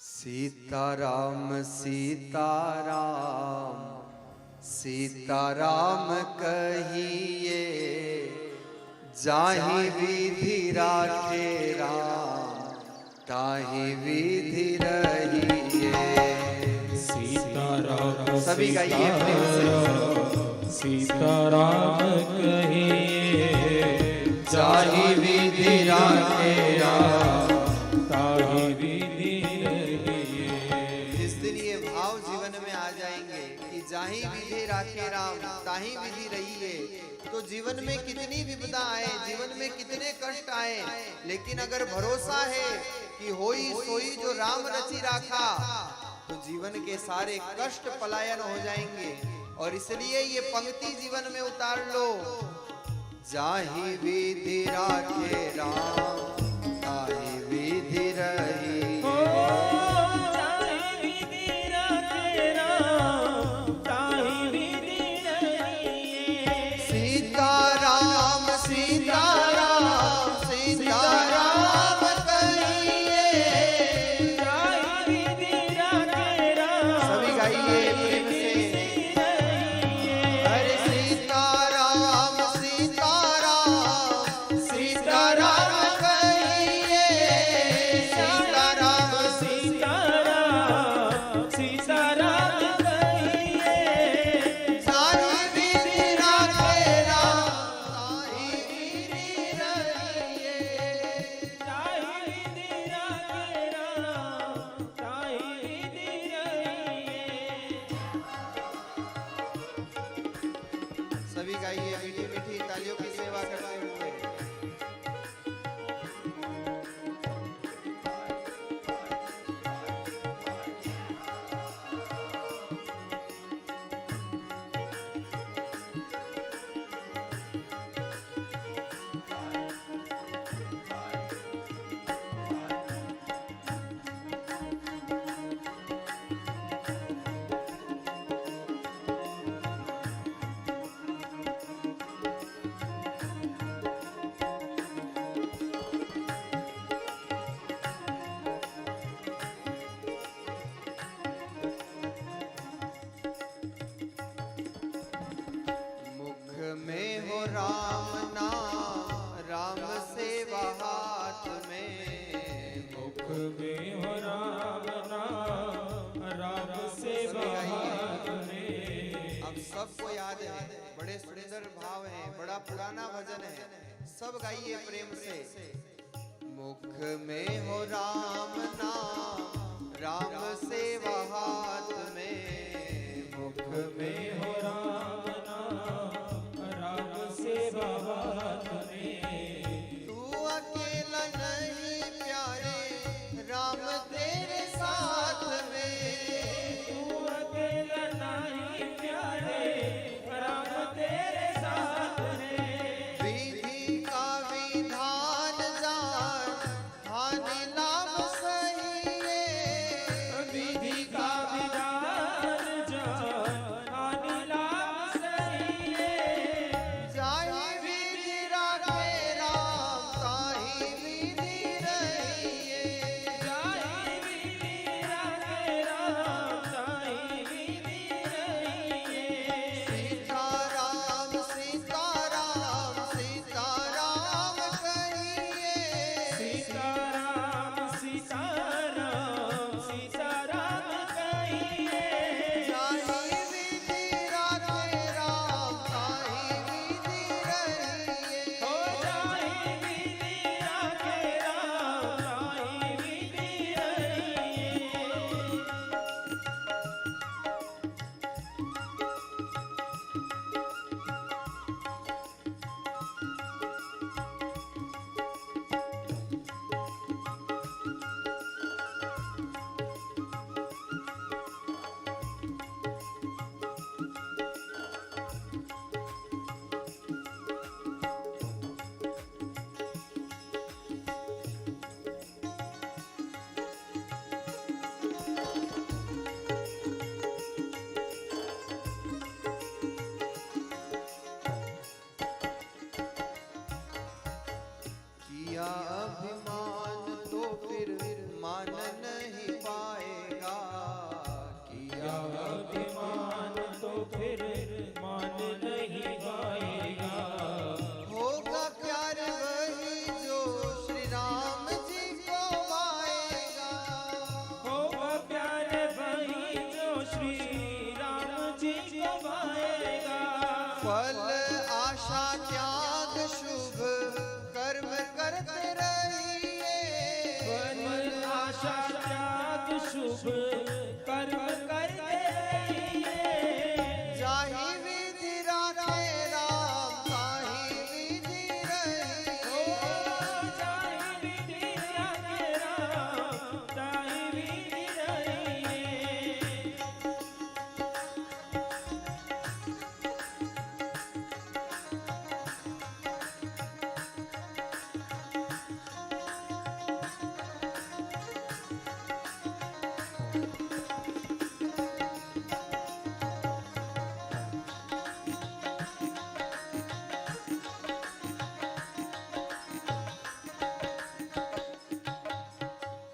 सीताराम सीताराम सीताराम कहिए, जाहि विधि राखे राम ताहि विधि रहिए। सीताराम सभी गाइए प्रेम से। सीताराम कहिए, जाहि विधि राखे राम ताहि विधि रहिए। जिस दिन ये भाव जीवन में आ जाएंगे कि जाहि विधि राखे राम ताहि विधि रहिए, तो जीवन में कितनी विपदा आए, जीवन में कितने कष्ट आए, लेकिन अगर भरोसा है कि होई सोई जो राम रचि राखा, तो जीवन के सारे कष्ट पलायन हो जाएंगे। और इसलिए ये पंक्ति जीवन में उतार लो, जाहि विधि राखे राम ताहि विधि रहिए। सीताराम सीताराम सीताराम कहिए, सभी गाइए प्रेम से। अरे सीताराम सीताराम सीताराम कहिए, सीताराम सीताराम कहिए, सारी विधि राखे राम ताहि विधि रहिए। सभी गाइए मीठी मीठी तालियों की सेवा करते हुए। मुख में हो राम नाम, राम सेवा हाथ में। मुख में हो राम नाम, राम सेवा हाथ में। अब सबको याद है, बड़े सुंदर भाव है, बड़ा पुराना भजन है, सब गाइए प्रेम से। मुख में हो राम नाम, राम सेवा हाथ में। मुख में हो राम नाम, राम सेवा हाथ में। तू अकेला नहीं प्यारे, राम तेरे साथ में। तू अकेला नहीं प्यारे, राम तेरे साथ में। विधि का विधान जान, हानि लाभ सही है। विधि का विधान जान, हानि लाभ सही है। जाहि विधि राखे राम ताहि विधि रहिए। जाहि शुभ कर्म करते रहिए। जाहि विधि राखे राम ताहि विधि रहिए। जाहि विधि राखे राम ताहि विधि रहिए।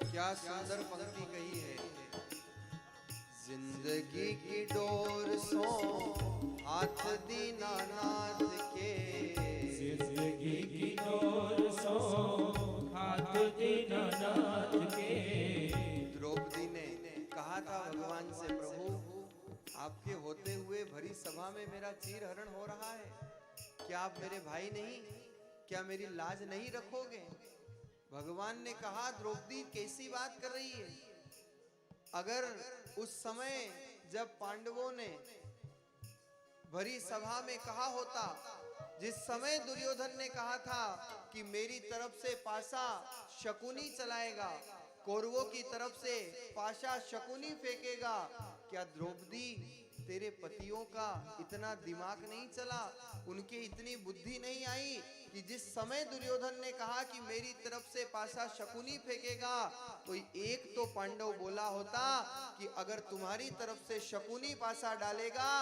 क्या सुंदर पंक्ति कही है। जिंदगी की डोर सो हाथ दीनानाथ के। जिंदगी की डोर सो हाथ दीनानाथ के। द्रौपदी ने कहा था भगवान से, प्रभु आपके होते हुए भरी सभा में मेरा चीर हरण हो रहा है, क्या आप मेरे भाई नहीं, क्या मेरी लाज नहीं रखोगे? भगवान ने कहा, द्रौपदी कैसी बात कर रही है? अगर उस समय जब पांडवों ने भरी सभा में कहा होता, जिस समय दुर्योधन ने कहा था कि मेरी तरफ से पासा शकुनी चलाएगा, कौरवों की तरफ से पाशा शकुनी फेंकेगा, क्या द्रौपदी तेरे पतियों का इतना दिमाग नहीं चला, उनके इतनी बुद्धि नहीं आई कि जिस समय दुर्योधन ने कहा कि मेरी तरफ से पासा शकुनी फेंकेगा, कोई एक तो पांडव बोला होता कि अगर तुम्हारी तरफ से शकुनी पासा डालेगा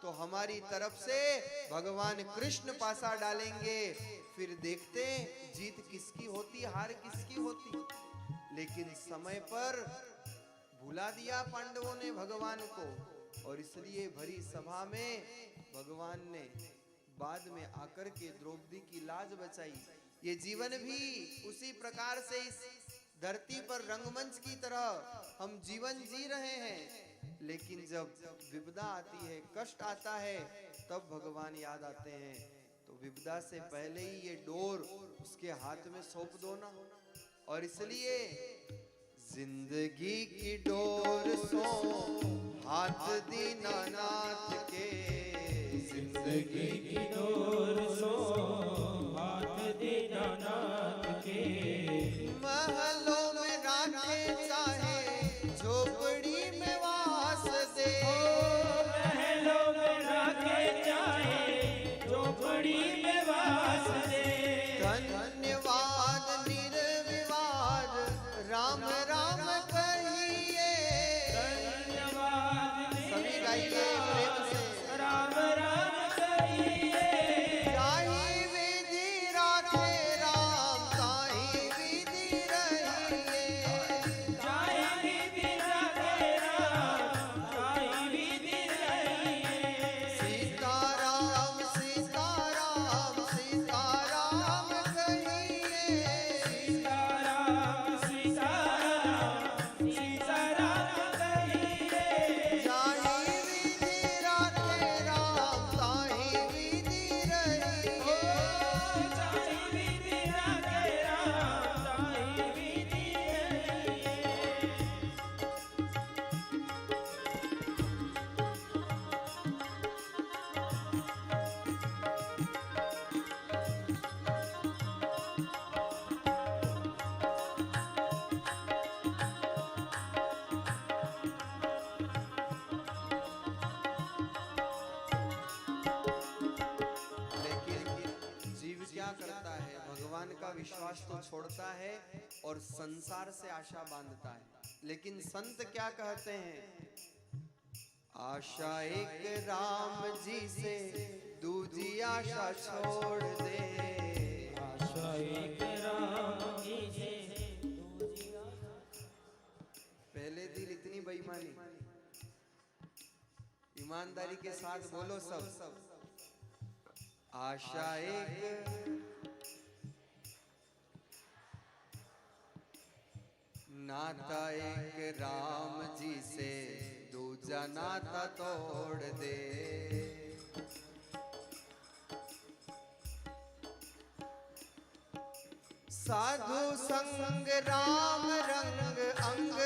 तो हमारी तरफ से भगवान कृष्ण पासा डालेंगे, फिर देखते जीत किसकी होती, हार किसकी होती। लेकिन समय पर भुला दिया पांडवों ने भगवान को, और इसलिए भरी सभा में भगवान ने बाद में आकर के द्रौपदी की लाज बचाई। ये जीवन भी उसी प्रकार से इस धरती पर रंगमंच की तरह हम जीवन जी रहे हैं, लेकिन जब विपदा आती है, कष्ट आता है, तब भगवान याद आते हैं। तो विपदा से पहले ही ये डोर उसके हाथ में सौंप दो ना। और इसलिए जिंदगी की डोर सो हाथ दीनानाथ के। जिंदगी की डोर सो हाथ दीनानाथ के। महलों में राखे चाहे झोपड़ी में वास दे। महलों में राखे चाहे झोपड़ी में वास दे। धन्यवाद निर्विवाद राम राम कहिए। धन्यवाद सभी गाइए प्रेम से। राम राम कहिए। जाहि विधि राखे राम ताहि विधि रहिए। जाहि विधि राखे राम ताहि विधि रहिए। सीताराम सीताराम सीताराम कहिए। सीताराम सीताराम सीताराम कहिए। जाहि विधि राखे राम ताहि विधि रहिए। जाहि विधि राखे राम ताहि विधि रहिए। लेकिन जीव क्या करता है, भगवान का विश्वास तो छोड़ता है और संसार से आशा बांधता है। लेकिन संत क्या कहते हैं, आशा एक राम जी से दूजी आशा छोड़ दे। आशा एक राम जी से। पहले दिल इतनी बेईमानी, ईमानदारी के साथ बोलो सब। आशा एक नाता एक राम जी से दूजा नाता तोड़ दे। साधु संग राम रंग अंग